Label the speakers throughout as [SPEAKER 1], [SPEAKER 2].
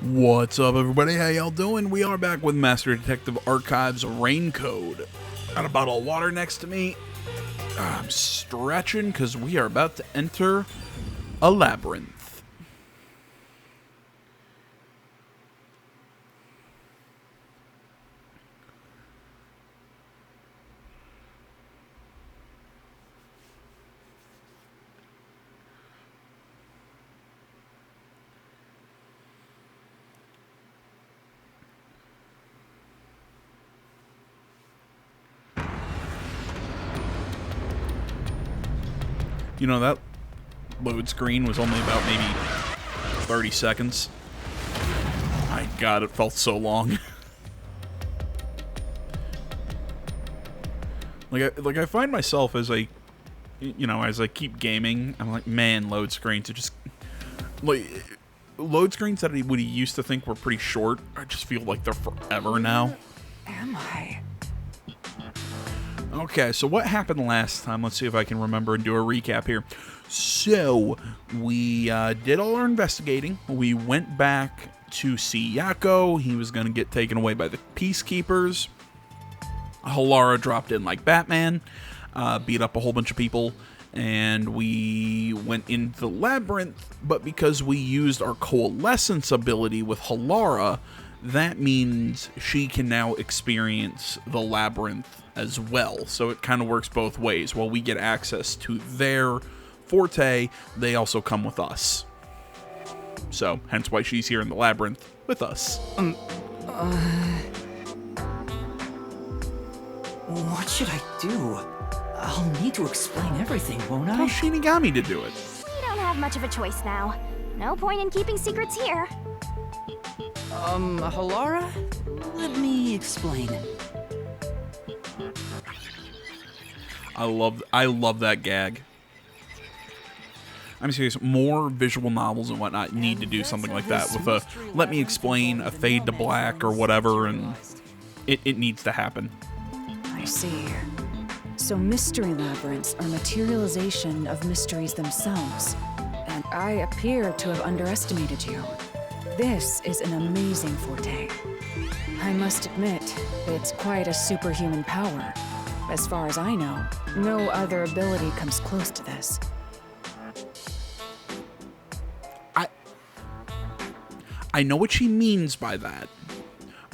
[SPEAKER 1] What's up, everybody? How y'all doing? We are back with Master Detective Archives Rain Code. Got a bottle of water next to me. I'm stretching because we are about to enter a labyrinth. You know, that load screen was only about maybe 30 seconds. My God, it felt so long. I find myself as I keep gaming, I'm like, man, load screens are just load screens that I would used to think were pretty short. I just feel like they're forever now.
[SPEAKER 2] Am I?
[SPEAKER 1] Okay, so what happened last time? Let's see if I can remember and do a recap here. So, we did all our investigating. We went back to see Yako. He was going to get taken away by the Peacekeepers. Halara dropped in like Batman, beat up a whole bunch of people, and we went into the labyrinth, but because we used our coalescence ability with Halara, that means she can now experience the labyrinth as well. So it kind of works both ways. While we get access to their forte, they also come with us. So, hence why she's here in the labyrinth with us.
[SPEAKER 2] What should I do? I'll need to explain everything, won't
[SPEAKER 1] Tell
[SPEAKER 2] I?
[SPEAKER 1] Shinigami to do it.
[SPEAKER 3] You don't have much of a choice now. No point in keeping secrets here.
[SPEAKER 2] Halara? Let me explain.
[SPEAKER 1] I love that gag. I'm serious, more visual novels and whatnot need to do something like that with a let me explain, a fade to black or whatever, and it needs to happen.
[SPEAKER 4] I see. So mystery labyrinths are materialization of mysteries themselves, and I appear to have underestimated you. This is an amazing forte. I must admit, it's quite a superhuman power. As far as I know, no other ability comes close to this.
[SPEAKER 1] I know what she means by that,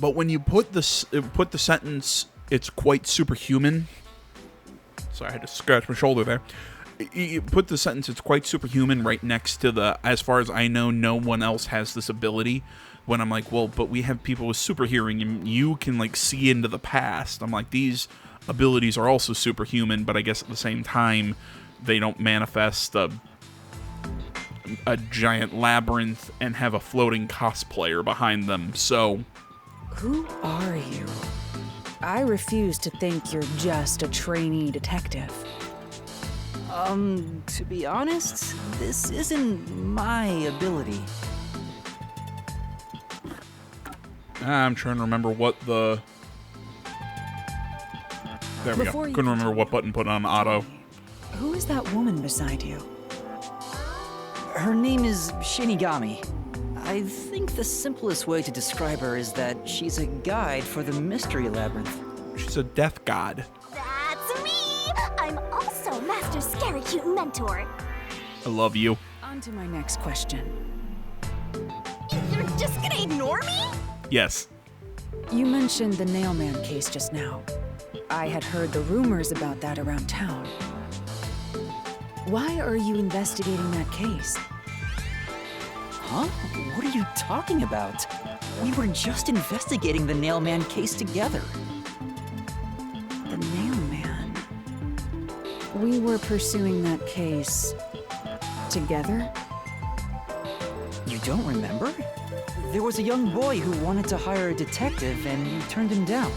[SPEAKER 1] but when you put the sentence, it's quite superhuman. Sorry, I had to scratch my shoulder there. You put the sentence, it's quite superhuman, right next to the, as far as I know, no one else has this ability. When I'm like, well, but we have people with super hearing, and you can, like, see into the past. I'm like, these abilities are also superhuman, but I guess at the same time, they don't manifest a giant labyrinth and have a floating cosplayer behind them, so...
[SPEAKER 4] Who are you? I refuse to think you're just a trainee detective.
[SPEAKER 2] To be honest, this isn't my ability.
[SPEAKER 1] I'm trying to remember what the... There we go. Couldn't remember what button put on auto.
[SPEAKER 4] Who is that woman beside you?
[SPEAKER 2] Her name is Shinigami. I think the simplest way to describe her is that she's a guide for the Mystery Labyrinth.
[SPEAKER 1] She's a death god.
[SPEAKER 3] That's me! I'm also Master Scary Cute Mentor.
[SPEAKER 1] I love you.
[SPEAKER 4] On to my next question.
[SPEAKER 3] You're just gonna ignore me?
[SPEAKER 1] Yes.
[SPEAKER 4] You mentioned the Nailman case just now. I had heard the rumors about that around town. Why are you investigating that case?
[SPEAKER 2] Huh? What are you talking about? We were just investigating the Nailman case together.
[SPEAKER 4] The Nailman. We were pursuing that case together?
[SPEAKER 2] You don't remember? There was a young boy who wanted to hire a detective and you turned him down.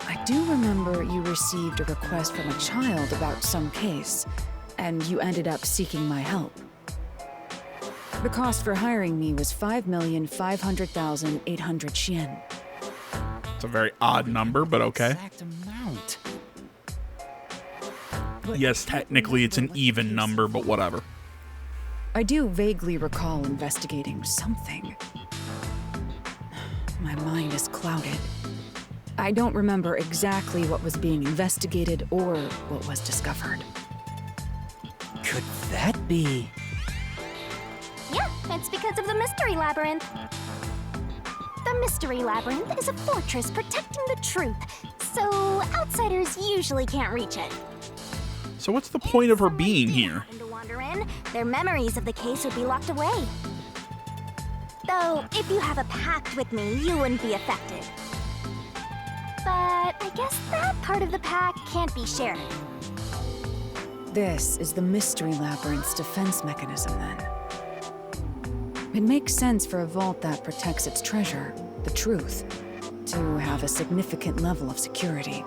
[SPEAKER 4] I do remember you received a request from a child about some case, and you ended up seeking my help. The cost for hiring me was 5,500,800 yen.
[SPEAKER 1] It's a very odd number, but okay.
[SPEAKER 2] Exact amount.
[SPEAKER 1] Yes, technically it's an even number, but whatever.
[SPEAKER 4] I do vaguely recall investigating something. My mind is clouded. I don't remember exactly what was being investigated or what was discovered.
[SPEAKER 2] Could that be?
[SPEAKER 3] Yeah, it's because of the Mystery Labyrinth. The Mystery Labyrinth is a fortress protecting the truth, so outsiders usually can't reach it.
[SPEAKER 1] So what's the point of her being here?
[SPEAKER 3] To wander in, their memories of the case would be locked away. Though, if you have a pact with me, you wouldn't be affected. But I guess that part of the pact can't be shared.
[SPEAKER 4] This is the Mystery Labyrinth's defense mechanism, then. It makes sense for a vault that protects its treasure, the truth, to have a significant level of security.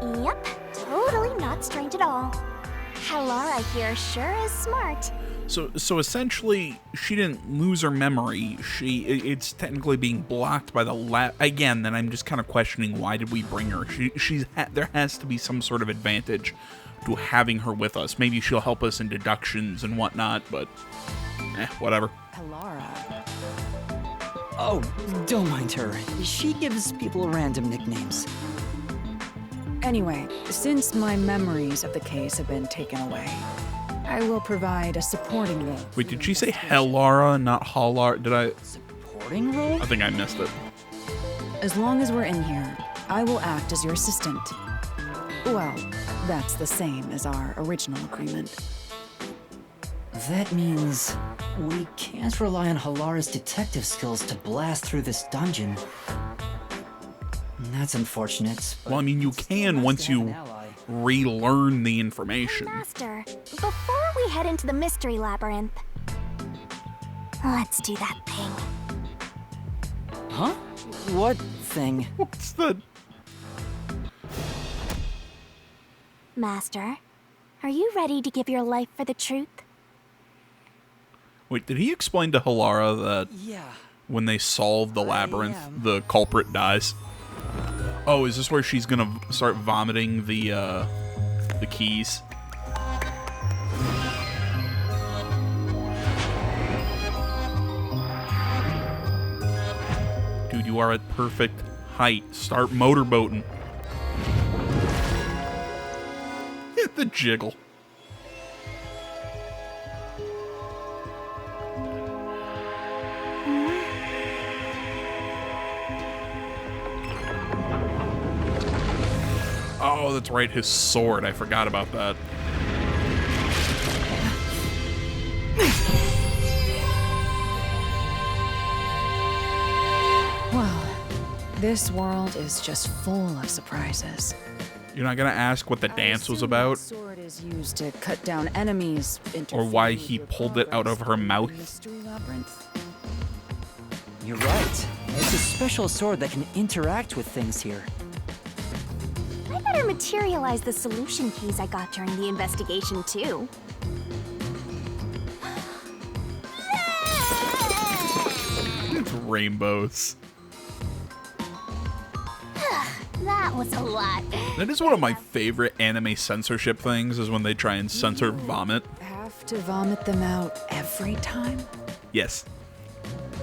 [SPEAKER 3] Yep, totally not strange at all. Halara here sure is smart.
[SPEAKER 1] So essentially, she didn't lose her memory. It's technically being blocked by the lab. Again, then I'm just kind of questioning, why did we bring her? There has to be some sort of advantage to having her with us. Maybe she'll help us in deductions and whatnot, but whatever.
[SPEAKER 4] Halara.
[SPEAKER 2] Oh, don't mind her. She gives people random nicknames.
[SPEAKER 4] Anyway, since my memories of the case have been taken away, I will provide a supporting role.
[SPEAKER 1] Wait, did she say Hellara, not Halar? Did I?
[SPEAKER 2] Supporting role?
[SPEAKER 1] I think I missed it.
[SPEAKER 4] As long as we're in here, I will act as your assistant. Well, that's the same as our original agreement.
[SPEAKER 2] That means we can't rely on Halara's detective skills to blast through this dungeon. That's unfortunate.
[SPEAKER 1] Well, I mean, you can once you relearn the information.
[SPEAKER 3] Master, before we head into the Mystery Labyrinth, let's do that thing.
[SPEAKER 2] Huh? What thing?
[SPEAKER 1] What's the...
[SPEAKER 3] Master, are you ready to give your life for the truth?
[SPEAKER 1] Wait, did he explain to Halara that
[SPEAKER 2] Yeah.
[SPEAKER 1] when they solve the labyrinth,
[SPEAKER 2] am.
[SPEAKER 1] the culprit dies? Oh, is this where she's gonna start vomiting the keys? Dude, you are at perfect height. Start motorboating. Hit the jiggle. Oh, that's right, his sword. I forgot about that.
[SPEAKER 4] Well, this world is just full of surprises.
[SPEAKER 1] You're not gonna ask what the dance was about?
[SPEAKER 4] The sword is used to cut down enemies,
[SPEAKER 1] Or why
[SPEAKER 4] interfere
[SPEAKER 1] he
[SPEAKER 4] with
[SPEAKER 1] pulled it out of her
[SPEAKER 4] progress
[SPEAKER 1] mouth?
[SPEAKER 4] through the Mystery Labyrinth.
[SPEAKER 2] You're right. It's a special sword that can interact with things here.
[SPEAKER 3] I better materialize the solution keys I got during the investigation, too.
[SPEAKER 1] It's rainbows.
[SPEAKER 3] That was a lot.
[SPEAKER 1] That is one of my favorite anime censorship things, is when they try and censor vomit.
[SPEAKER 4] Have to vomit them out every time?
[SPEAKER 1] Yes,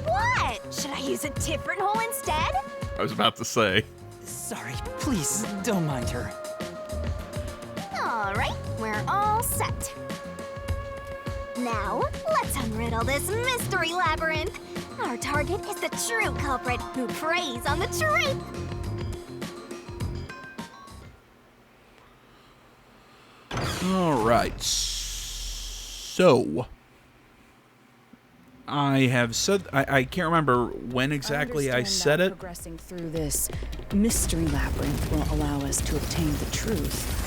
[SPEAKER 3] What? Should I use a different hole instead?
[SPEAKER 1] I was about to say.
[SPEAKER 2] Sorry, please don't mind her.
[SPEAKER 3] All right, we're all set. Now, let's unriddle this mystery labyrinth. Our target is the true culprit who preys on the truth.
[SPEAKER 1] All right. So, I have said, I can't remember when exactly I said
[SPEAKER 4] understand that
[SPEAKER 1] it.
[SPEAKER 4] Progressing through this mystery labyrinth will allow us to obtain the truth.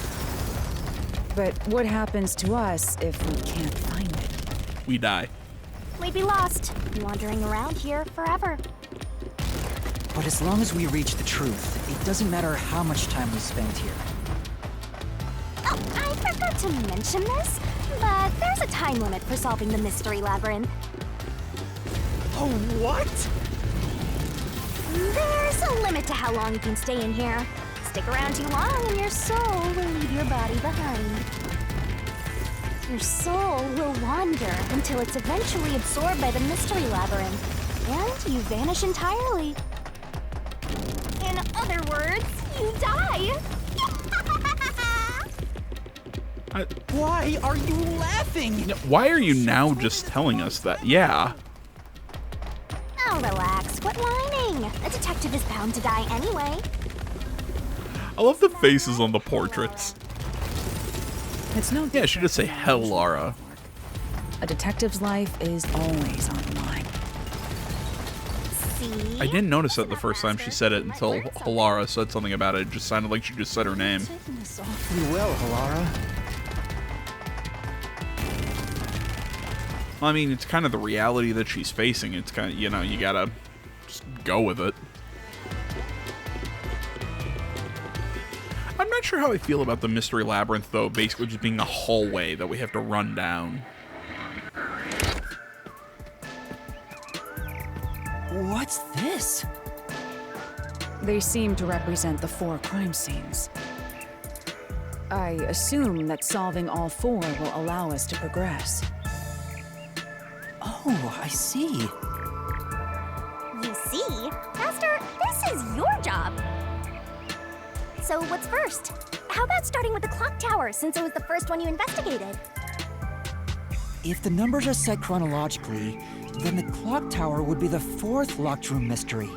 [SPEAKER 4] But what happens to us if we can't find it?
[SPEAKER 1] We die.
[SPEAKER 3] We'd be lost, wandering around here forever.
[SPEAKER 2] But as long as we reach the truth, it doesn't matter how much time we spend here.
[SPEAKER 3] Oh, I forgot to mention this, but there's a time limit for solving the mystery labyrinth.
[SPEAKER 2] Oh, what?
[SPEAKER 3] There's a limit to how long you can stay in here. Stick around too long and your soul will leave your body behind. Your soul will wander until it's eventually absorbed by the mystery labyrinth, and you vanish entirely. In other words, you die.
[SPEAKER 2] Why are you laughing?
[SPEAKER 1] Why are you now just telling us that? Yeah.
[SPEAKER 3] Oh, relax. What whining? A detective is bound to die anyway.
[SPEAKER 1] I love the faces on the portraits.
[SPEAKER 4] It's no
[SPEAKER 1] Yeah, she just say, hell, Lara.
[SPEAKER 4] A detective's life is always on the line.
[SPEAKER 3] See?
[SPEAKER 1] I didn't notice that the first time she said it until Halara said something about it. It just sounded like she just said her name.
[SPEAKER 2] Taking this awfully well, Halara.
[SPEAKER 1] I mean, it's kind of the reality that she's facing. It's kind of, you know, you gotta just go with it. I'm not sure how I feel about the Mystery Labyrinth, though, basically just being a hallway that we have to run down.
[SPEAKER 2] What's this?
[SPEAKER 4] They seem to represent the 4 crime scenes. I assume that solving all 4 will allow us to progress.
[SPEAKER 2] Oh, I see.
[SPEAKER 3] You see? Master, this is your job. So what's first? How about starting with the clock tower, since it was the first one you investigated?
[SPEAKER 2] If the numbers are set chronologically, then the clock tower would be the 4th locked room mystery.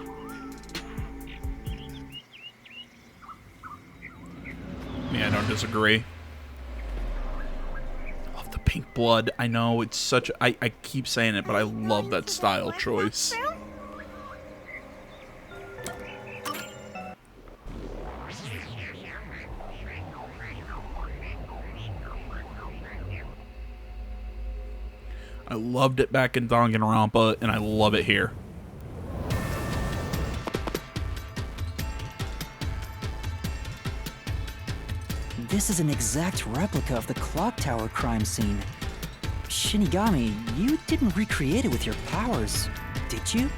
[SPEAKER 1] Yeah, I don't disagree. Love the pink blood. I know, it's such a... I keep saying it, but I love that style choice. I loved it back in Danganronpa, and I love it here.
[SPEAKER 2] This is an exact replica of the clock tower crime scene. Shinigami, you didn't recreate it with your powers, did you?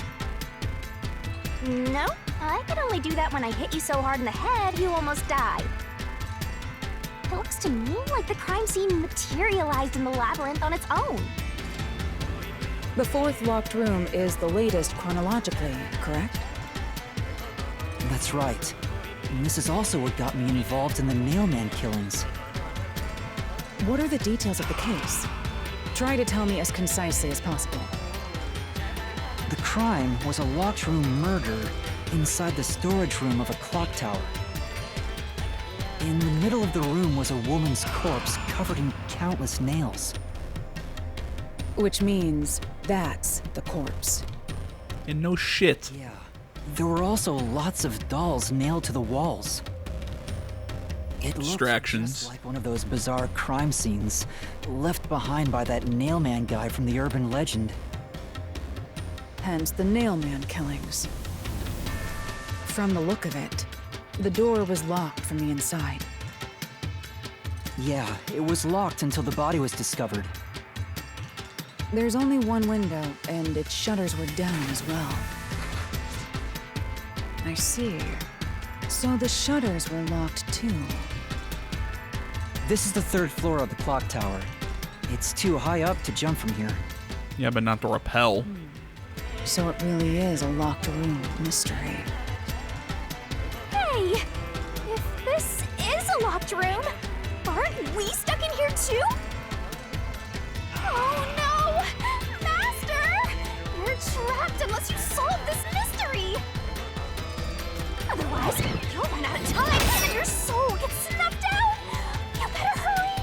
[SPEAKER 3] No, I could only do that when I hit you so hard in the head you almost died. It looks to me like the crime scene materialized in the labyrinth on its own.
[SPEAKER 4] The 4th locked room is the latest chronologically, correct?
[SPEAKER 2] That's right. And this is also what got me involved in the Nailman killings.
[SPEAKER 4] What are the details of the case? Try to tell me as concisely as possible.
[SPEAKER 2] The crime was a locked room murder inside the storage room of a clock tower. In the middle of the room was a woman's corpse covered in countless nails.
[SPEAKER 4] Which means that's the corpse.
[SPEAKER 1] And no shit.
[SPEAKER 2] Yeah. There were also lots of dolls nailed to the walls. It looked
[SPEAKER 1] Distractions.
[SPEAKER 2] just like one of those bizarre crime scenes left behind by that Nailman guy from the urban legend.
[SPEAKER 4] Hence the Nailman killings. From the look of it, the door was locked from the inside.
[SPEAKER 2] Yeah, it was locked until the body was discovered.
[SPEAKER 4] There's only one window, and its shutters were down as well. I see. So the shutters were locked too.
[SPEAKER 2] This is the 3rd floor of the clock tower. It's too high up to jump from here.
[SPEAKER 1] Yeah, but not to rappel.
[SPEAKER 4] So it really is a locked room mystery.
[SPEAKER 3] Hey! If this is a locked room, aren't we stuck in here too? Oh no! Master! You're trapped unless you solve this mystery! Otherwise, you'll run out of time and your soul gets snuffed out! You better hurry!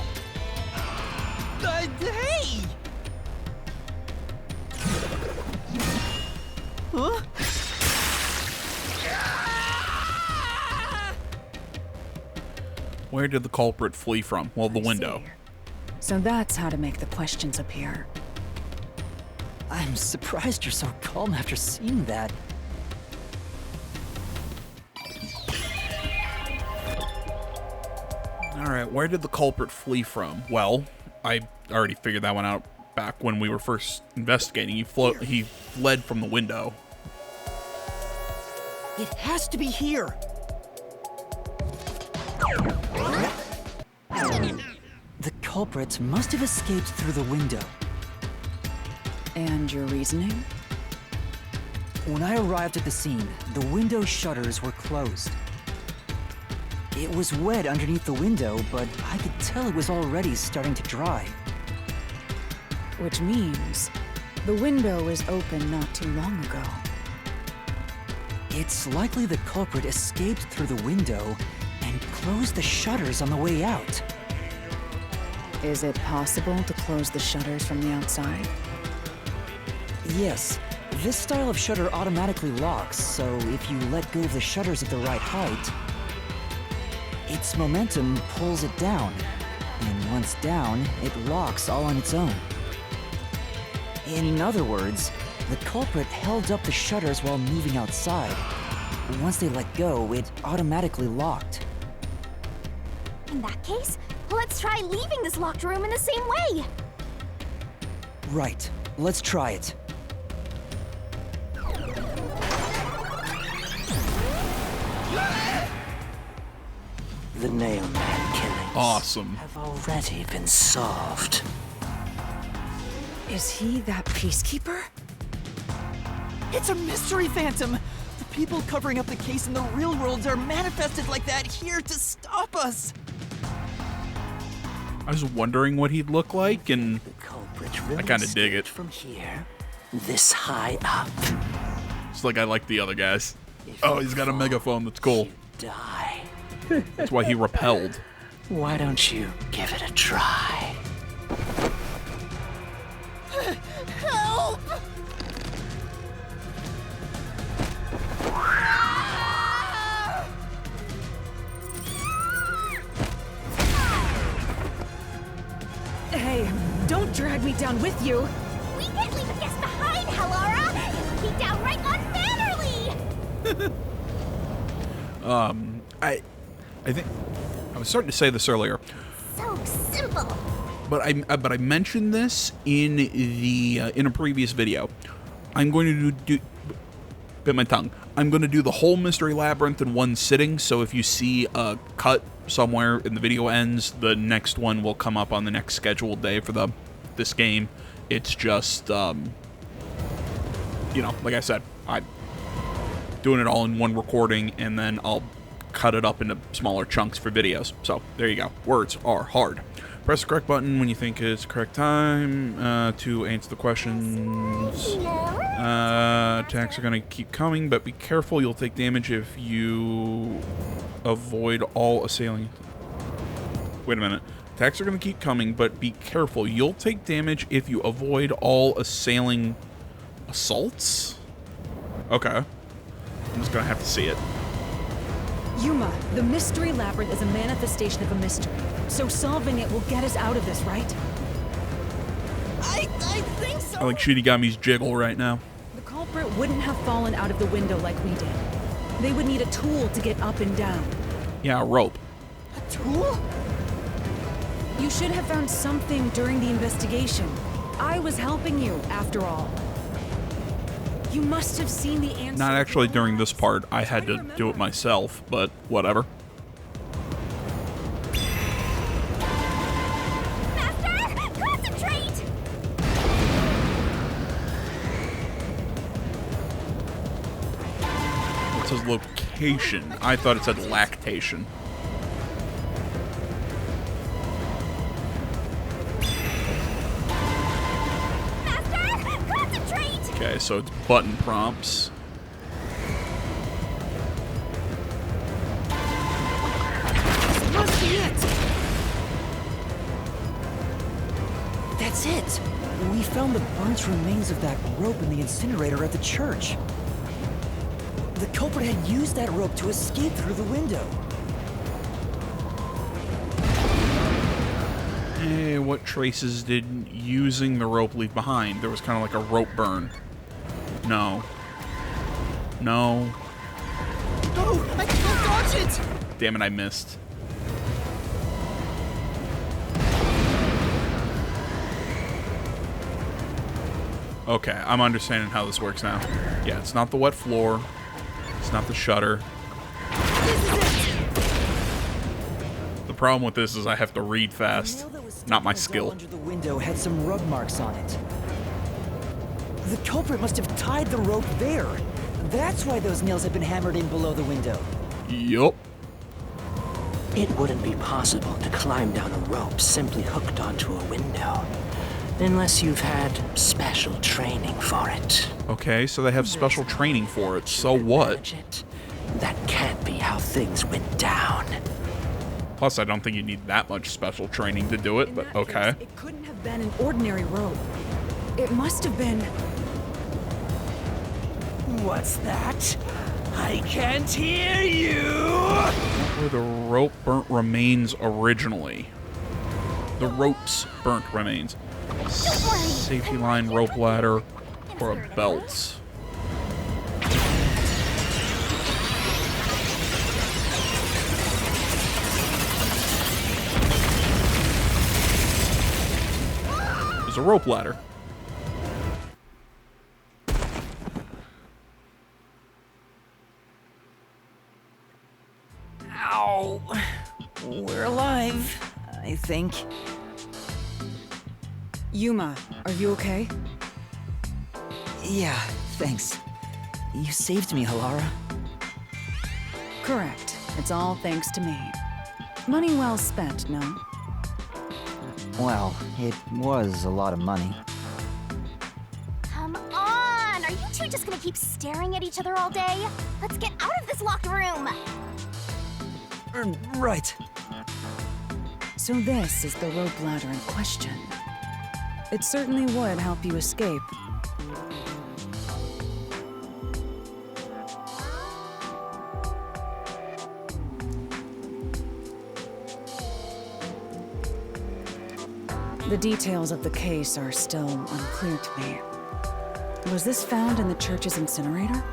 [SPEAKER 2] Hey! Huh?
[SPEAKER 1] Where did the culprit flee from? Well, the window.
[SPEAKER 4] So that's how to make the questions appear.
[SPEAKER 2] I'm surprised you're so calm after seeing that.
[SPEAKER 1] Alright, where did the culprit flee from? Well, I already figured that one out back when we were first investigating. He fled from the window.
[SPEAKER 2] It has to be here. The culprit must have escaped through the window.
[SPEAKER 4] And your reasoning?
[SPEAKER 2] When I arrived at the scene, the window shutters were closed. It was wet underneath the window, but I could tell it was already starting to dry.
[SPEAKER 4] Which means the window was open not too long ago.
[SPEAKER 2] It's likely the culprit escaped through the window and closed the shutters on the way out.
[SPEAKER 4] Is it possible to close the shutters from the outside?
[SPEAKER 2] Yes, this style of shutter automatically locks, so if you let go of the shutters at the right height, its momentum pulls it down, and once down, it locks all on its own. In other words, the culprit held up the shutters while moving outside. Once they let go, it automatically locked.
[SPEAKER 3] In that case, let's try leaving this locked room in the same way.
[SPEAKER 2] Right, let's try it.
[SPEAKER 5] The Nailman killings
[SPEAKER 1] Awesome.
[SPEAKER 5] have already been solved.
[SPEAKER 4] Is he that peacekeeper?
[SPEAKER 6] It's a mystery phantom! The people covering up the case in the real world are manifested like that here to stop us!
[SPEAKER 1] I was wondering what he'd look like, and
[SPEAKER 5] The culprit really
[SPEAKER 1] kinda dig it.
[SPEAKER 5] escaped from here, this high up.
[SPEAKER 1] it's like I like the other guys.
[SPEAKER 5] If
[SPEAKER 1] Oh,
[SPEAKER 5] you
[SPEAKER 1] he's got a
[SPEAKER 5] fall,
[SPEAKER 1] megaphone. That's cool.
[SPEAKER 5] you die.
[SPEAKER 1] That's why he repelled.
[SPEAKER 5] Why don't you give it a try?
[SPEAKER 3] Help!
[SPEAKER 4] Hey, don't drag me down with you!
[SPEAKER 3] We can't leave a guest behind, Hallara! It would be downright unmannerly!
[SPEAKER 1] I think I was starting to say this earlier,
[SPEAKER 3] So simple.
[SPEAKER 1] but I mentioned this in a previous video. I'm going to do bit my tongue. I'm going to do the whole Mystery Labyrinth in one sitting. So if you see a cut somewhere and the video ends, the next one will come up on the next scheduled day for this game. It's just like I said, I'm doing it all in one recording, and then I'll cut it up into smaller chunks for videos. So there you go. Words are hard. Press the correct button when you think it's correct time to answer the questions. Attacks are going to keep coming, but be careful. You'll take damage if you avoid all assailing. Wait a minute. Attacks are going to keep coming, but be careful. You'll take damage if you avoid all assailing assaults? Okay. I'm just going to have to see it.
[SPEAKER 4] Yuma, the Mystery Labyrinth is a manifestation of a mystery. So solving it will get us out of this, right?
[SPEAKER 6] I think so!
[SPEAKER 1] I like Shinigami's jiggle right now.
[SPEAKER 4] The culprit wouldn't have fallen out of the window like we did. They would need a tool to get up and down.
[SPEAKER 1] Yeah, a rope.
[SPEAKER 6] A tool?
[SPEAKER 4] You should have found something during the investigation. I was helping you, after all. You must have seen the answer.
[SPEAKER 1] Not actually during this part. I had to do it myself, but whatever.
[SPEAKER 3] Master, concentrate!
[SPEAKER 1] It says location. I thought it said lactation.
[SPEAKER 3] Master, concentrate!
[SPEAKER 1] Okay, so it's button prompts.
[SPEAKER 6] Must be it!
[SPEAKER 2] That's it! We found the burnt remains of that rope in the incinerator at the church. The culprit had used that rope to escape through the window.
[SPEAKER 1] Hey, what traces did using the rope leave behind? There was kind of like a rope burn. No. No.
[SPEAKER 6] No! I can't dodge it!
[SPEAKER 1] Damn it, I missed. Okay, I'm understanding how this works now. Yeah, it's not the wet floor. It's not the shutter.
[SPEAKER 6] This is it!
[SPEAKER 1] The problem with this is I have to read fast.
[SPEAKER 2] The nail that was
[SPEAKER 1] not my
[SPEAKER 2] The
[SPEAKER 1] skill.
[SPEAKER 2] nail under the window had some rub marks on it. The culprit must have tied the rope there. That's why those nails had been hammered in below the window.
[SPEAKER 1] Yup.
[SPEAKER 5] It wouldn't be possible to climb down a rope simply hooked onto a window. Unless you've had special training for it.
[SPEAKER 1] Okay, so they have special training for it. So what?
[SPEAKER 5] Manage it? That can't be how things went down.
[SPEAKER 1] Plus, I don't think you need that much special training to do it,
[SPEAKER 4] In
[SPEAKER 1] but
[SPEAKER 4] that
[SPEAKER 1] okay.
[SPEAKER 4] case, it couldn't have been an ordinary rope. It must have been.
[SPEAKER 5] What's that? I can't hear you!
[SPEAKER 1] Where the rope burnt remains originally. The rope's burnt remains. Safety line, rope ladder, or a belt. There's a rope ladder.
[SPEAKER 2] Ow! We're alive, I think.
[SPEAKER 4] Yuma, are you okay?
[SPEAKER 2] Yeah, thanks. You saved me, Halara.
[SPEAKER 4] Correct. It's all thanks to me. Money well spent, no?
[SPEAKER 2] Well, it was a lot of money.
[SPEAKER 3] Come on! Are you two just gonna keep staring at each other all day? Let's get out of this locked room!
[SPEAKER 2] Right.
[SPEAKER 4] So this is the rope ladder in question. It certainly would help you escape. The details of the case are still unclear to me. Was this found in the church's incinerator?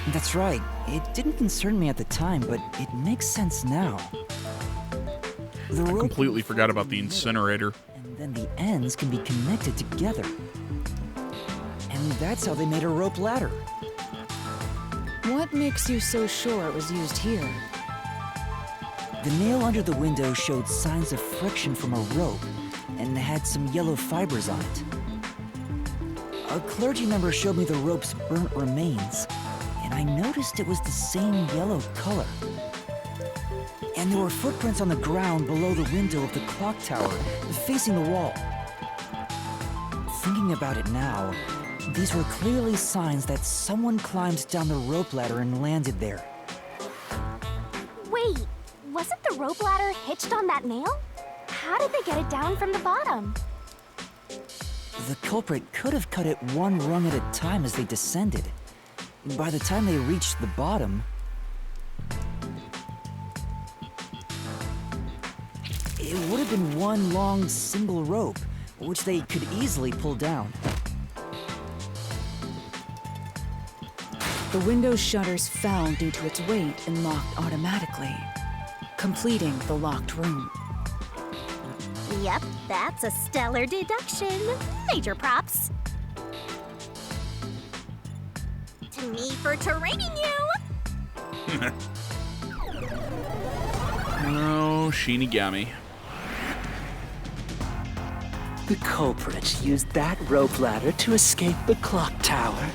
[SPEAKER 2] That's right. It didn't concern me at the time, but it makes sense now. The
[SPEAKER 1] I
[SPEAKER 2] rope
[SPEAKER 1] completely forgot about the incinerator.
[SPEAKER 2] and then the ends can be connected together. And that's how they made a rope ladder.
[SPEAKER 4] What makes you so sure it was used here?
[SPEAKER 2] The nail under the window showed signs of friction from a rope and had some yellow fibers on it. A clergy member showed me the rope's burnt remains, and I noticed it was the same yellow color. And there were footprints on the ground below the window of the clock tower, facing the wall. Thinking about it now, these were clearly signs that someone climbed down the rope ladder and landed there.
[SPEAKER 3] Wait, wasn't the rope ladder hitched on that nail? How did they get it down from the bottom?
[SPEAKER 2] The culprit could have cut it one rung at a time as they descended. By the time they reached the bottom, it would have been one long single rope, which they could easily pull down.
[SPEAKER 4] The window's shutters fell due to its weight and locked automatically, completing the locked room.
[SPEAKER 3] Yep, that's a stellar deduction. Major props. To me for training you!
[SPEAKER 1] Oh, Shinigami.
[SPEAKER 5] The culprit used that rope ladder to escape the clock tower.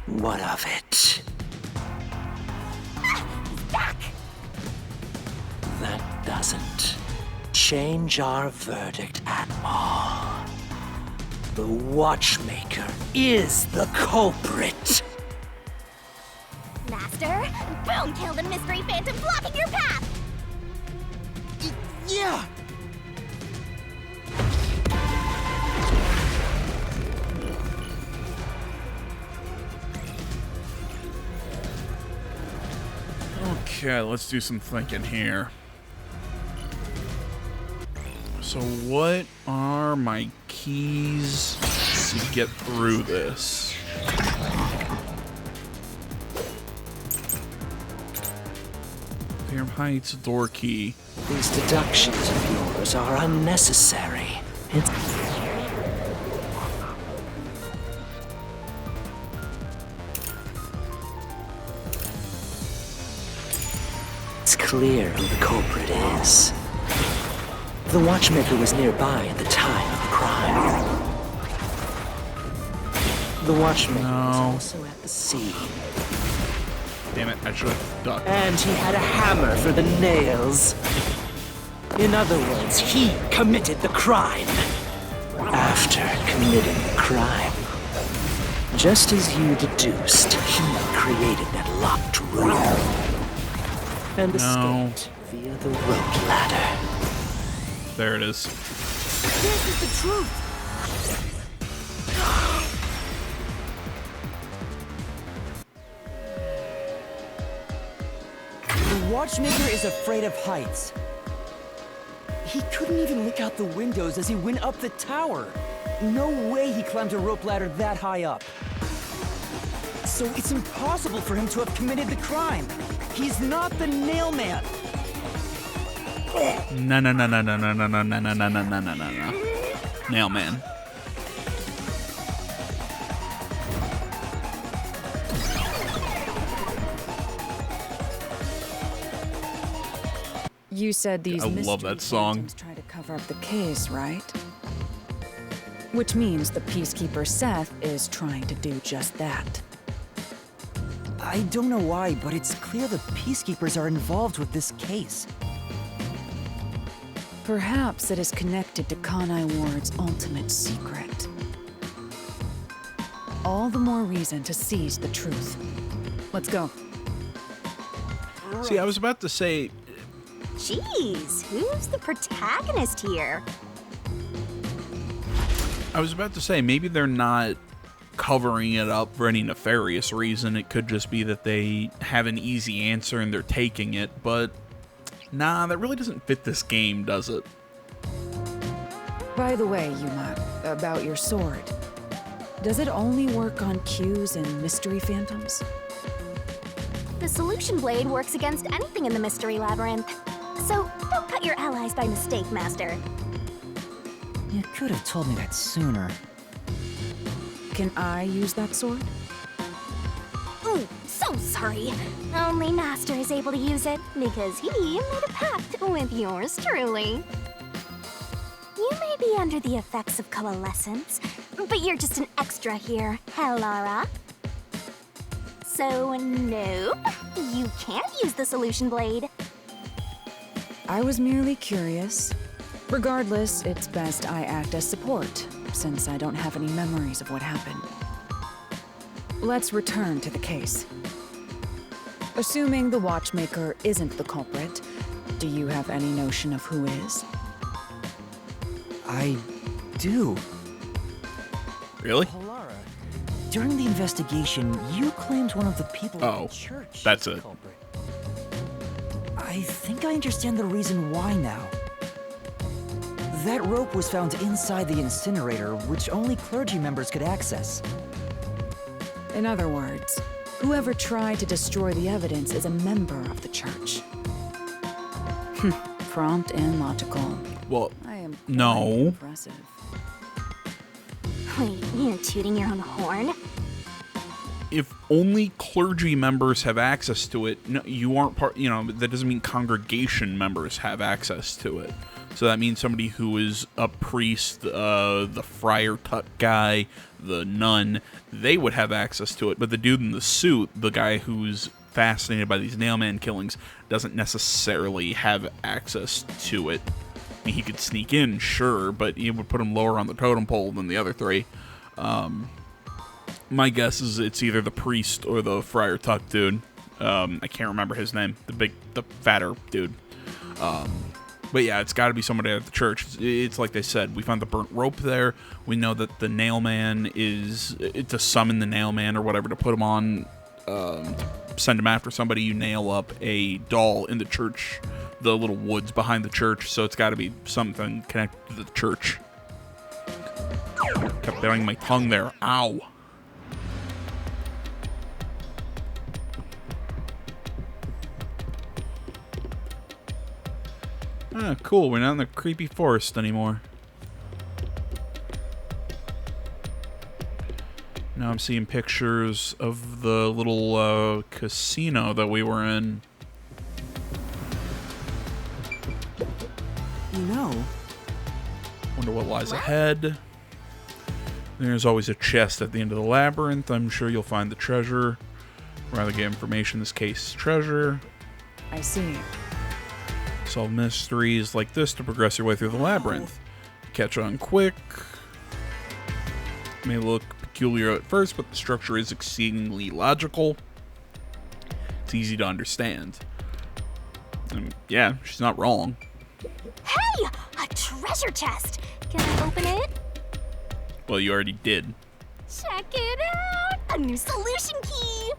[SPEAKER 5] What of it?
[SPEAKER 3] Back!
[SPEAKER 5] That doesn't change our verdict at all. The watchmaker is the culprit.
[SPEAKER 3] Master, boom kill the mystery phantom blocking your path!
[SPEAKER 6] Yeah!
[SPEAKER 1] Okay, let's do some thinking here. So what are my keys to get through this? Fairham Heights door key.
[SPEAKER 5] These deductions of yours are unnecessary. It's clear who the culprit is. The The watchmaker was nearby at the time of the crime. The watchmaker was also at the scene.
[SPEAKER 1] Damn it, I should have ducked.
[SPEAKER 5] And he had a hammer for the nails. In other words, he committed the crime. After committing the crime, just as you deduced, he created that locked room and escaped via the rope ladder.
[SPEAKER 1] There it is.
[SPEAKER 6] This is the truth! The watchmaker is afraid of heights. He couldn't even look out the windows as he went up the tower. No way he climbed a rope ladder that high up. So it's impossible for him to have committed the crime. He's not the nail man.
[SPEAKER 1] No. Nail man.
[SPEAKER 4] You said these
[SPEAKER 1] I love
[SPEAKER 4] mystery
[SPEAKER 1] that song.
[SPEAKER 4] phantoms try to cover up the case, right? Which means the Peacekeeper Seth is trying to do just that.
[SPEAKER 6] I don't know why, but it's clear the Peacekeepers are involved with this case.
[SPEAKER 4] Perhaps it is connected to Kanai Ward's ultimate secret. All the more reason to seize the truth. Let's go.
[SPEAKER 1] See, I was about to say,
[SPEAKER 3] Jeez, who's the protagonist here?
[SPEAKER 1] maybe they're not covering it up for any nefarious reason. It could just be that they have an easy answer and they're taking it, but nah, that really doesn't fit this game, does it?
[SPEAKER 4] By the way, Yuma, about your sword. Does it only work on cues and mystery phantoms?
[SPEAKER 3] The solution blade works against anything in the Mystery Labyrinth. So don't cut your allies by mistake, Master.
[SPEAKER 6] You could have told me that sooner.
[SPEAKER 4] Can I use that sword?
[SPEAKER 3] Ooh, so sorry. Only Master is able to use it because he made a pact with yours truly. You may be under the effects of coalescence, but you're just an extra here, Hellara. So no, you can't use the solution blade.
[SPEAKER 4] I was merely curious. Regardless, it's best I act as support, since I don't have any memories of what happened. Let's return to the case. Assuming the watchmaker isn't the culprit, do you have any notion of who is?
[SPEAKER 6] I do.
[SPEAKER 1] Really?
[SPEAKER 6] Hellara, during the investigation, you claimed one of the people in the church.
[SPEAKER 1] That's
[SPEAKER 6] is the
[SPEAKER 1] it.
[SPEAKER 6] culprit. I think I understand the reason why now. That rope was found inside the incinerator, which only clergy members could access.
[SPEAKER 4] In other words, whoever tried to destroy the evidence is a member of the church. Prompt and logical.
[SPEAKER 1] Well,
[SPEAKER 4] I am quite
[SPEAKER 1] no.
[SPEAKER 4] impressive.
[SPEAKER 3] Wait, you're tooting your own horn?
[SPEAKER 1] If only clergy members have access to it, no, you aren't part, that doesn't mean congregation members have access to it. So that means somebody who is a priest, the friar tut guy, the nun, they would have access to it. But the dude in the suit, the guy who's fascinated by these nailman killings, doesn't necessarily have access to it. I mean, he could sneak in, sure, but he would put him lower on the totem pole than the other three. My guess is it's either the priest or the friar tut dude. I can't remember his name. The fatter dude. But yeah, it's got to be somebody at the church. It's like they said, we found the burnt rope there. We know that the nailman is to summon the nailman or whatever, to put him on, send him after somebody. You nail up a doll in the church, the little woods behind the church. So it's got to be something connected to the church. Kept biting my tongue there. Ow. Ah, cool. We're not in the creepy forest anymore. Now I'm seeing pictures of the little casino that we were in.
[SPEAKER 6] You know,
[SPEAKER 1] wonder what lies ahead. There's always a chest at the end of the labyrinth. I'm sure you'll find the treasure. Rather get information, in this case, treasure.
[SPEAKER 4] I see.
[SPEAKER 1] Solve mysteries like this to progress your way through the labyrinth. Catch on quick. May look peculiar at first, but the structure is exceedingly logical. It's easy to understand. Yeah, she's not wrong.
[SPEAKER 3] Hey! A treasure chest! Can I open it?
[SPEAKER 1] Well, you already did.
[SPEAKER 3] Check it out! A new solution key!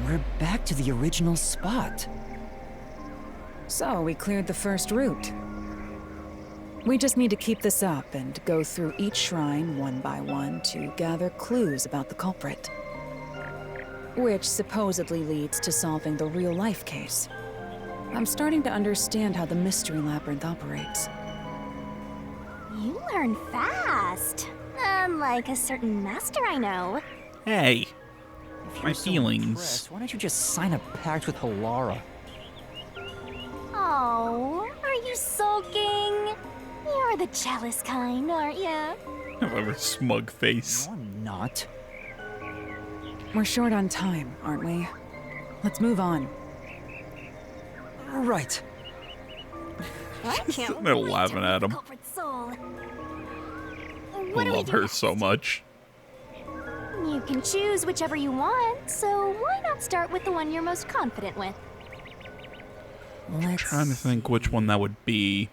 [SPEAKER 2] We're back to the original spot.
[SPEAKER 4] So, we cleared the first route. We just need to keep this up and go through each shrine one by one to gather clues about the culprit. Which supposedly leads to solving the real-life case. I'm starting to understand how the Mystery Labyrinth operates.
[SPEAKER 3] You learn fast. Unlike a certain master I know.
[SPEAKER 1] Hey,
[SPEAKER 2] If
[SPEAKER 1] My
[SPEAKER 2] you're so
[SPEAKER 1] feelings.
[SPEAKER 2] impressed, why don't you just sign a pact with Halara?
[SPEAKER 3] Oh, are you sulking? You're the jealous kind, aren't you?
[SPEAKER 1] have a smug face.
[SPEAKER 2] No, I'm not.
[SPEAKER 4] We're short on time, aren't we? Let's move on.
[SPEAKER 2] Right.
[SPEAKER 3] I can't
[SPEAKER 1] They're
[SPEAKER 3] wait to
[SPEAKER 1] laughing
[SPEAKER 3] meet
[SPEAKER 1] at
[SPEAKER 3] the
[SPEAKER 1] him.
[SPEAKER 3] culprit's soul.
[SPEAKER 1] I
[SPEAKER 3] What do we
[SPEAKER 1] love
[SPEAKER 3] do
[SPEAKER 1] her
[SPEAKER 3] next?
[SPEAKER 1] so much.
[SPEAKER 3] You can choose whichever you want, so why not start with the one you're most confident with?
[SPEAKER 2] Let's
[SPEAKER 1] Trying to think which one that would be.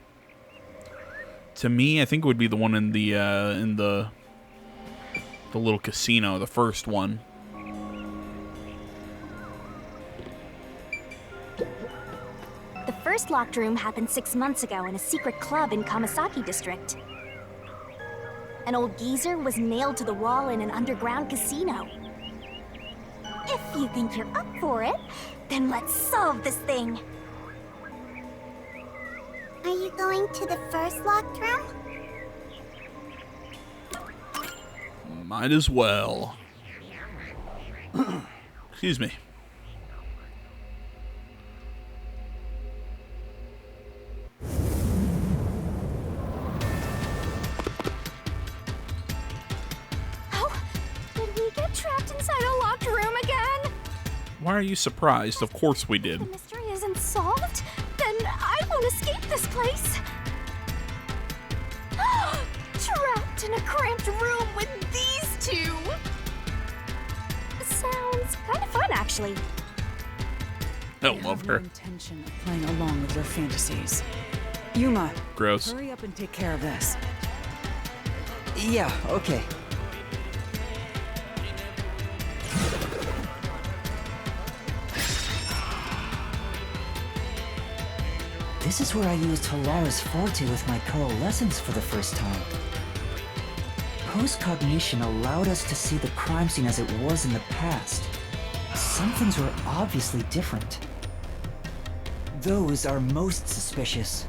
[SPEAKER 1] To me, I think it would be the one in the little casino, the first one.
[SPEAKER 3] The first locked room happened 6 months ago in a secret club in Kamasaki district. An old geezer was nailed to the wall in an underground casino. If you think you're up for it, then let's solve this thing. Are you going to the first locked room?
[SPEAKER 1] Might as well. Excuse me.
[SPEAKER 3] Oh, did we get trapped inside a locked room again?
[SPEAKER 1] Why are you surprised? Of course we did.
[SPEAKER 3] The mystery isn't solved? Then I won't escape this place. Trapped in a cramped room with these two. Sounds kind of fun, actually.
[SPEAKER 1] I
[SPEAKER 4] I
[SPEAKER 1] love
[SPEAKER 4] have no
[SPEAKER 1] her.
[SPEAKER 4] intention of playing along with your fantasies. Yuma,
[SPEAKER 1] Gross.
[SPEAKER 4] hurry up and take care of this.
[SPEAKER 2] Yeah, okay. This is where I used Halara's Forte with my coalescence for the first time. Post-cognition allowed us to see the crime scene as it was in the past. Some things were obviously different. Those are most suspicious.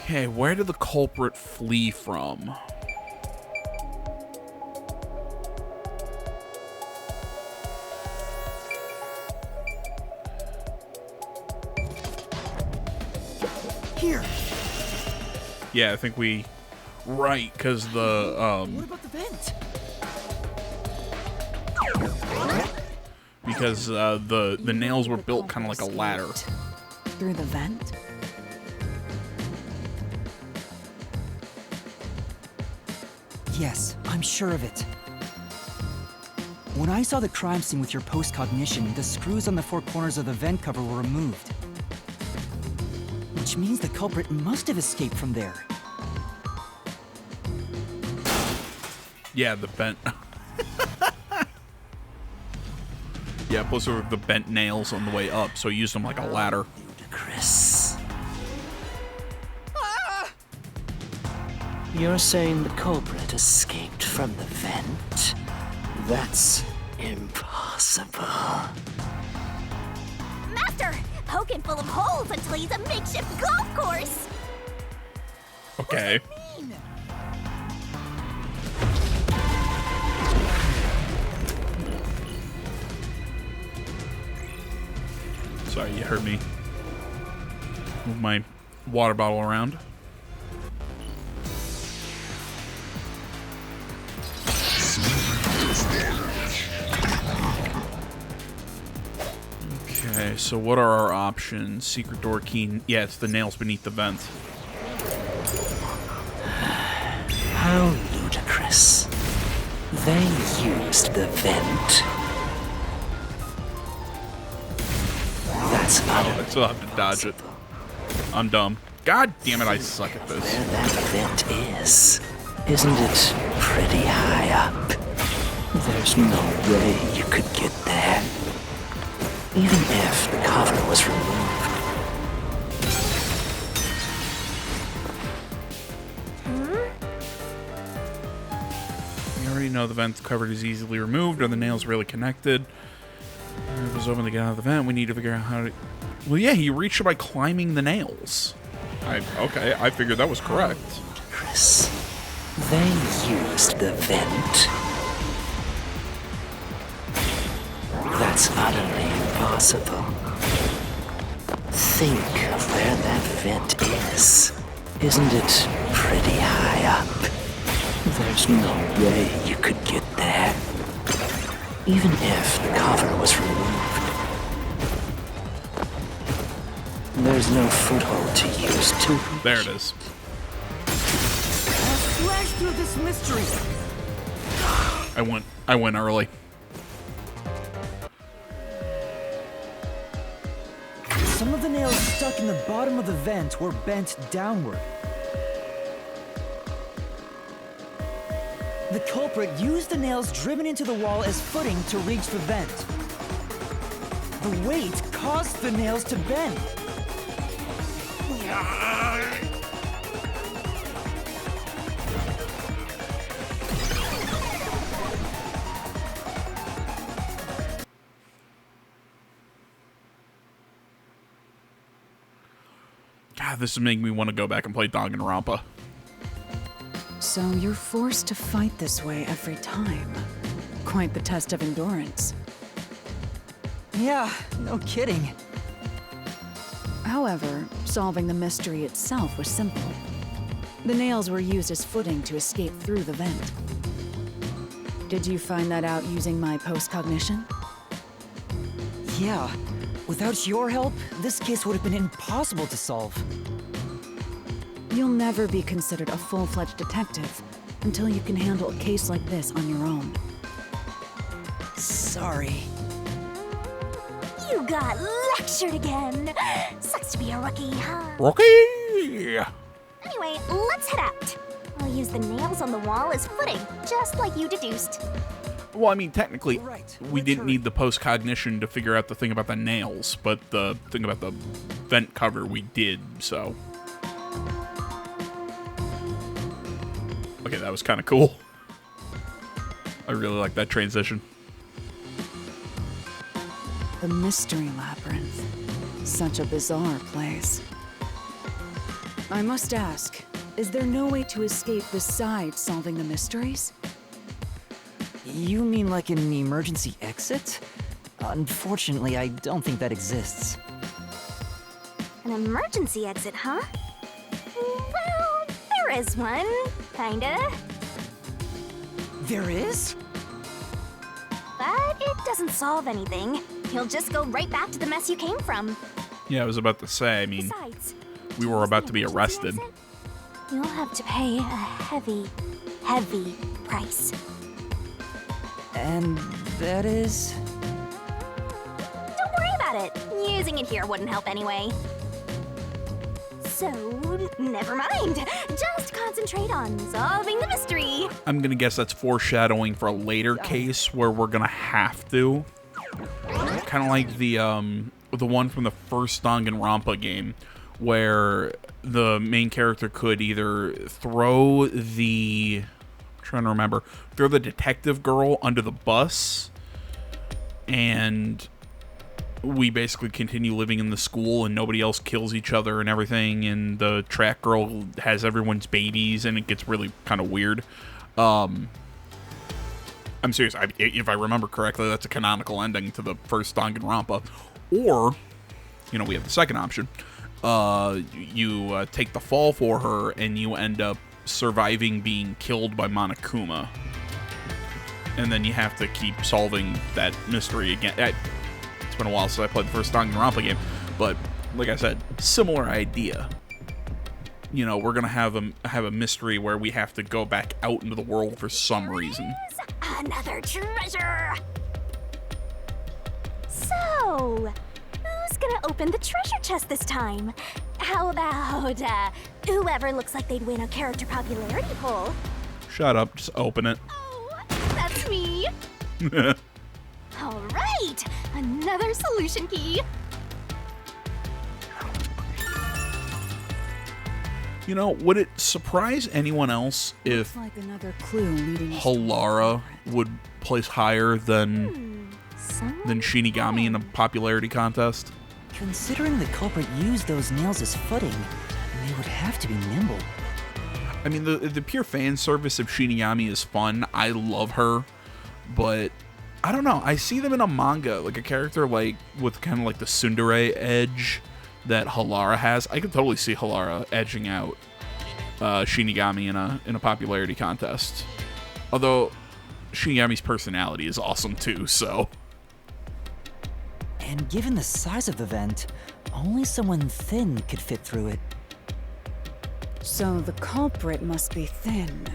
[SPEAKER 1] Okay, where did the culprit flee from?
[SPEAKER 2] Here!
[SPEAKER 1] Yeah, I think we... Right, because the,
[SPEAKER 2] What about the vent?
[SPEAKER 1] because the nails were built kind of like a ladder.
[SPEAKER 4] Through the vent?
[SPEAKER 2] Yes, I'm sure of it. When I saw the crime scene with your post-cognition, the screws on the four corners of the vent cover were removed. Which means the culprit must have escaped from there.
[SPEAKER 1] Yeah, the bent. Yeah, plus there were the bent nails on the way up, so he used them like a ladder.
[SPEAKER 5] Ludicrous. You're saying the culprit escaped from the vent? That's impossible.
[SPEAKER 3] Master, poking full of holes until he's a makeshift golf course.
[SPEAKER 1] Okay. Sorry, you heard me move my water bottle around. Okay, so what are our options? Secret door key. Yeah, it's the nails beneath the vent.
[SPEAKER 5] How ludicrous. They used the vent. That's
[SPEAKER 1] I still have to dodge it. I'm dumb. God damn it, I suck at this.
[SPEAKER 5] Where that vent is. Isn't it pretty high up? There's no way you could get there. Even if the cover was removed.
[SPEAKER 1] We already know the vent cover is easily removed. Are the nails really connected? It was open to get out of the vent. We need to figure out how to... Well, yeah, he reached it by climbing the nails. Okay, I figured that was correct.
[SPEAKER 5] Chris, they used the vent. That's utterly impossible. Think of where that vent is. Isn't it pretty high up? There's no way you could get there. Even if the cover was removed. There's no foothold to use to...
[SPEAKER 1] There it is.
[SPEAKER 6] Slash through this mystery.
[SPEAKER 1] I went early.
[SPEAKER 6] Some of the nails stuck in the bottom of the vent were bent downward. The culprit used the nails driven into the wall as footing to reach the vent. The weight caused the nails to bend.
[SPEAKER 1] God, this is making me want to go back and play Danganronpa.
[SPEAKER 4] So you're forced to fight this way every time. Quite the test of endurance.
[SPEAKER 6] Yeah, no kidding.
[SPEAKER 4] However, solving the mystery itself was simple. The nails were used as footing to escape through the vent. Did you find that out using my post-cognition?
[SPEAKER 6] Yeah, without your help, this case would have been impossible to solve.
[SPEAKER 4] You'll never be considered a full-fledged detective until you can handle a case like this on your own.
[SPEAKER 6] Sorry.
[SPEAKER 3] You got lectured again. Sucks to be a rookie, huh?
[SPEAKER 1] Rookie!
[SPEAKER 3] Anyway, let's head out. I'll use the nails on the wall as footing, just like you deduced.
[SPEAKER 1] Well, I mean, technically,
[SPEAKER 6] Right,
[SPEAKER 1] we
[SPEAKER 6] let's
[SPEAKER 1] didn't
[SPEAKER 6] hurry.
[SPEAKER 1] need the post-cognition to figure out the thing about the nails, but the thing about the vent cover we did, so... Okay, that was kind of cool. I really like that transition.
[SPEAKER 4] The Mystery Labyrinth. Such a bizarre place. I must ask, is there no way to escape besides solving the mysteries?
[SPEAKER 6] You mean like an emergency exit? Unfortunately, I don't think that exists.
[SPEAKER 3] An emergency exit, huh? Well, there is one, kinda.
[SPEAKER 6] There is?
[SPEAKER 3] But it doesn't solve anything. You'll just go right back to the mess you came from.
[SPEAKER 1] Yeah, I was about to say, I mean,
[SPEAKER 3] Besides,
[SPEAKER 1] we were about to be arrested.
[SPEAKER 3] you'll have to pay a heavy, heavy price.
[SPEAKER 6] And that is...
[SPEAKER 3] Don't worry about it. Using it here wouldn't help anyway. So, never mind. Just concentrate on solving the mystery.
[SPEAKER 1] I'm gonna guess that's foreshadowing for a later case where we're gonna have to. Kind of like the one from the first Danganronpa game, where the main character could either throw the... I'm trying to remember. Throw the detective girl under the bus, and we basically continue living in the school and nobody else kills each other and everything, and the track girl has everyone's babies, and it gets really kind of weird. I'm serious. If I remember correctly, that's a canonical ending to the first Danganronpa. Or, we have the second option. You take the fall for her, and you end up surviving being killed by Monokuma. And then you have to keep solving that mystery again. It's been a while since I played the first Danganronpa game, but like I said, similar idea. We're gonna have a mystery where we have to go back out into the world for some reason.
[SPEAKER 3] Another treasure! So, who's gonna open the treasure chest this time? How about, whoever looks like they'd win a character popularity poll?
[SPEAKER 1] Shut up, just open it.
[SPEAKER 3] Oh, that's me! Alright, another solution key!
[SPEAKER 1] Would it surprise anyone else if
[SPEAKER 4] Like another clue leading us to
[SPEAKER 1] Halara would place higher than Shinigami in a popularity contest?
[SPEAKER 2] Considering the culprit used those nails as footing, they would have to be nimble.
[SPEAKER 1] I mean, the pure fan service of Shinigami is fun. I love her, but I don't know. I see them in a manga, like a character like with kind of like the tsundere edge that Halara has. I could totally see Halara edging out Shinigami in a popularity contest. Although Shinigami's personality is awesome too, so.
[SPEAKER 2] And given the size of the vent, only someone thin could fit through it.
[SPEAKER 4] So the culprit must be thin.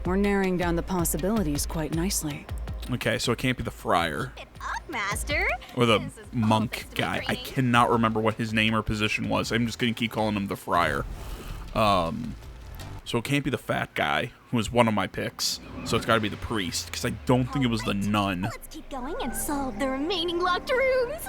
[SPEAKER 4] We're narrowing down the possibilities quite nicely.
[SPEAKER 1] Okay, so it can't be the friar.
[SPEAKER 3] Get up, Master!
[SPEAKER 1] Or the
[SPEAKER 3] This is all
[SPEAKER 1] monk
[SPEAKER 3] thanks to
[SPEAKER 1] guy. I
[SPEAKER 3] training.
[SPEAKER 1] cannot remember what his name or position was. I'm just going to keep calling him the friar. So it can't be the fat guy, who was one of my picks. So it's got to be the priest, because I don't think it was the nun.
[SPEAKER 3] Let's keep going and solve the remaining locked rooms!